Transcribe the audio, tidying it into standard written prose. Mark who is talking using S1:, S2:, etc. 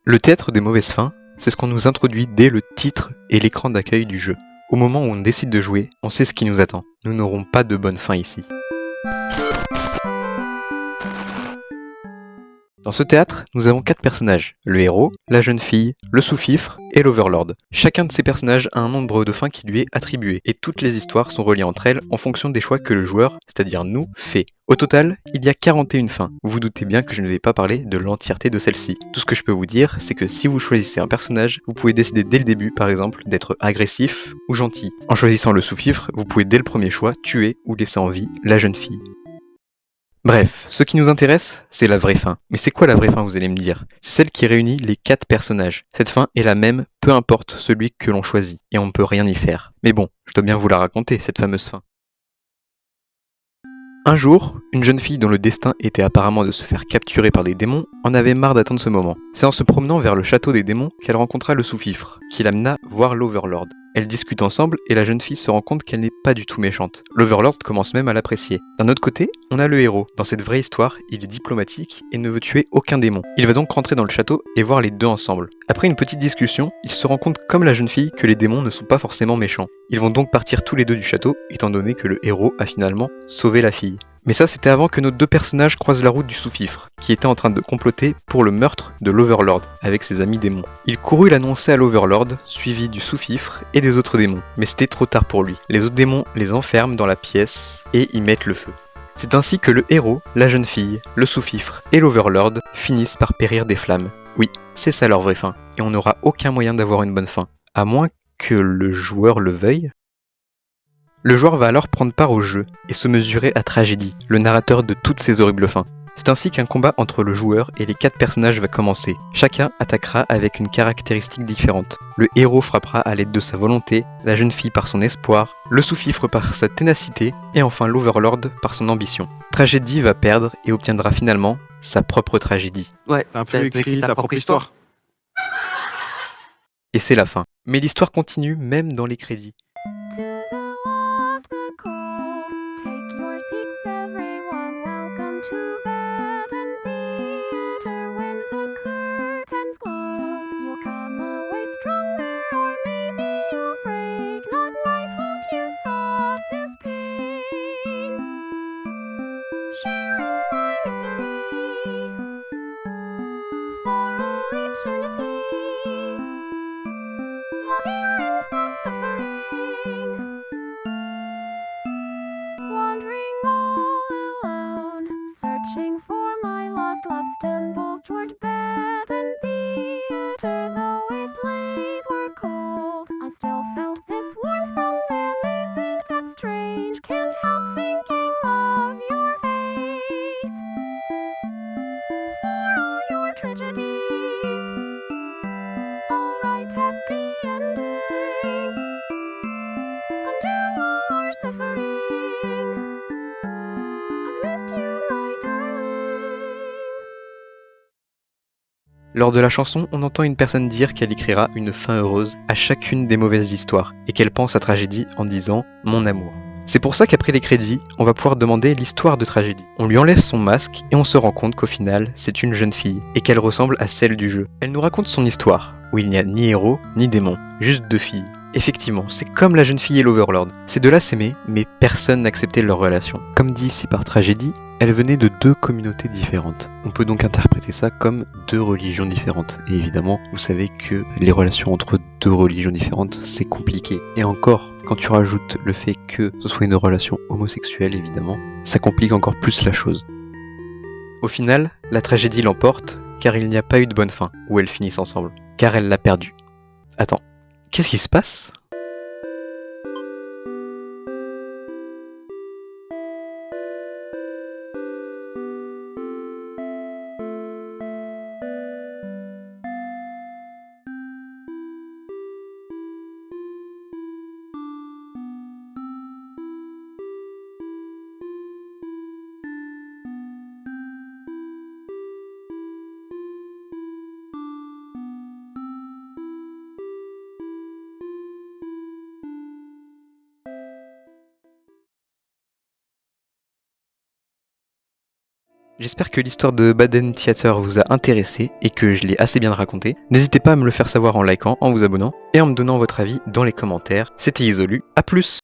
S1: Le théâtre des mauvaises fins, c'est ce qu'on nous introduit dès le titre et l'écran d'accueil du jeu. Au moment où on décide de jouer, on sait ce qui nous attend. Nous n'aurons pas de bonne fin ici. Dans ce théâtre, nous avons 4 personnages, le héros, la jeune fille, le sous-fifre et l'overlord. Chacun de ces personnages a un nombre de fins qui lui est attribué, et toutes les histoires sont reliées entre elles en fonction des choix que le joueur, c'est-à-dire nous, fait. Au total, il y a 41 fins. Vous vous doutez bien que je ne vais pas parler de l'entièreté de celle-ci. Tout ce que je peux vous dire, c'est que si vous choisissez un personnage, vous pouvez décider dès le début, par exemple, d'être agressif ou gentil. En choisissant le sous-fifre, vous pouvez dès le premier choix tuer ou laisser en vie la jeune fille. Bref, ce qui nous intéresse, c'est la vraie fin. Mais c'est quoi la vraie fin, vous allez me dire? C'est celle qui réunit les 4 personnages. Cette fin est la même, peu importe celui que l'on choisit, et on ne peut rien y faire. Mais bon, je dois bien vous la raconter, cette fameuse fin. Un jour, une jeune fille dont le destin était apparemment de se faire capturer par des démons en avait marre d'attendre ce moment. C'est en se promenant vers le château des démons qu'elle rencontra le sous-fifre, qui l'amena voir l'Overlord. Elles discutent ensemble et la jeune fille se rend compte qu'elle n'est pas du tout méchante. L'Overlord commence même à l'apprécier. D'un autre côté, on a le héros. Dans cette vraie histoire, il est diplomatique et ne veut tuer aucun démon. Il va donc rentrer dans le château et voir les deux ensemble. Après une petite discussion, il se rend compte comme la jeune fille que les démons ne sont pas forcément méchants. Ils vont donc partir tous les deux du château, étant donné que le héros a finalement sauvé la fille. Mais ça, c'était avant que nos deux personnages croisent la route du sous-fifre, qui était en train de comploter pour le meurtre de l'Overlord avec ses amis démons. Il courut l'annoncer à l'Overlord, suivi du sous-fifre et des autres démons. Mais c'était trop tard pour lui. Les autres démons les enferment dans la pièce et y mettent le feu. C'est ainsi que le héros, la jeune fille, le sous-fifre et l'Overlord finissent par périr des flammes. Oui, c'est ça leur vraie fin. Et on n'aura aucun moyen d'avoir une bonne fin. À moins que le joueur le veuille. Le joueur va alors prendre part au jeu et se mesurer à Tragédie, le narrateur de toutes ces horribles fins. C'est ainsi qu'un combat entre le joueur et les 4 personnages va commencer. Chacun attaquera avec une caractéristique différente. Le héros frappera à l'aide de sa volonté, la jeune fille par son espoir, le sous-fifre par sa ténacité et enfin l'Overlord par son ambition. Tragédie va perdre et obtiendra finalement sa propre tragédie.
S2: Ouais,
S3: T'as un peu écrit ta propre histoire.
S1: Et c'est la fin. Mais l'histoire continue même dans les crédits.
S4: To the lost but cold, take your seats, everyone. Welcome to Bethany Theater. When the curtains close, you'll come away stronger, or maybe you'll break. Not my fault you sought this pain, sharing my misery for all eternity. Labyrinth of suffering, wandering all alone, searching for my lost love, stumbled toward Bethany Theater. Though its lays were cold, I still felt this warmth from them. Isn't that strange? Can't help thinking of your face for all your tragedies. All right, happy endings. Undo all our suffering. I've missed you, my darling.
S1: Lors de la chanson, on entend une personne dire qu'elle écrira une fin heureuse à chacune des mauvaises histoires et qu'elle pense à Tragédie en disant « mon amour ». C'est pour ça qu'après les crédits, on va pouvoir demander l'histoire de Tragédie. On lui enlève son masque et on se rend compte qu'au final, c'est une jeune fille et qu'elle ressemble à celle du jeu. Elle nous raconte son histoire, où il n'y a ni héros ni démon, juste 2 filles. Effectivement, c'est comme la jeune fille et l'Overlord. Ces deux-là s'aimaient, mais personne n'acceptait leur relation. Comme dit ici par Tragédie, elles venaient de 2 communautés différentes. On peut donc interpréter ça comme 2 religions différentes. Et évidemment, vous savez que les relations entre 2 religions différentes, c'est compliqué. Et encore, quand tu rajoutes le fait que ce soit une relation homosexuelle, évidemment, ça complique encore plus la chose. Au final, la tragédie l'emporte, car il n'y a pas eu de bonne fin, où elles finissent ensemble. Car elle l'a perdu. Attends, qu'est-ce qui se passe ? J'espère que l'histoire de Baden Theater vous a intéressé et que je l'ai assez bien raconté. N'hésitez pas à me le faire savoir en likant, en vous abonnant et en me donnant votre avis dans les commentaires. C'était Isolu, à plus!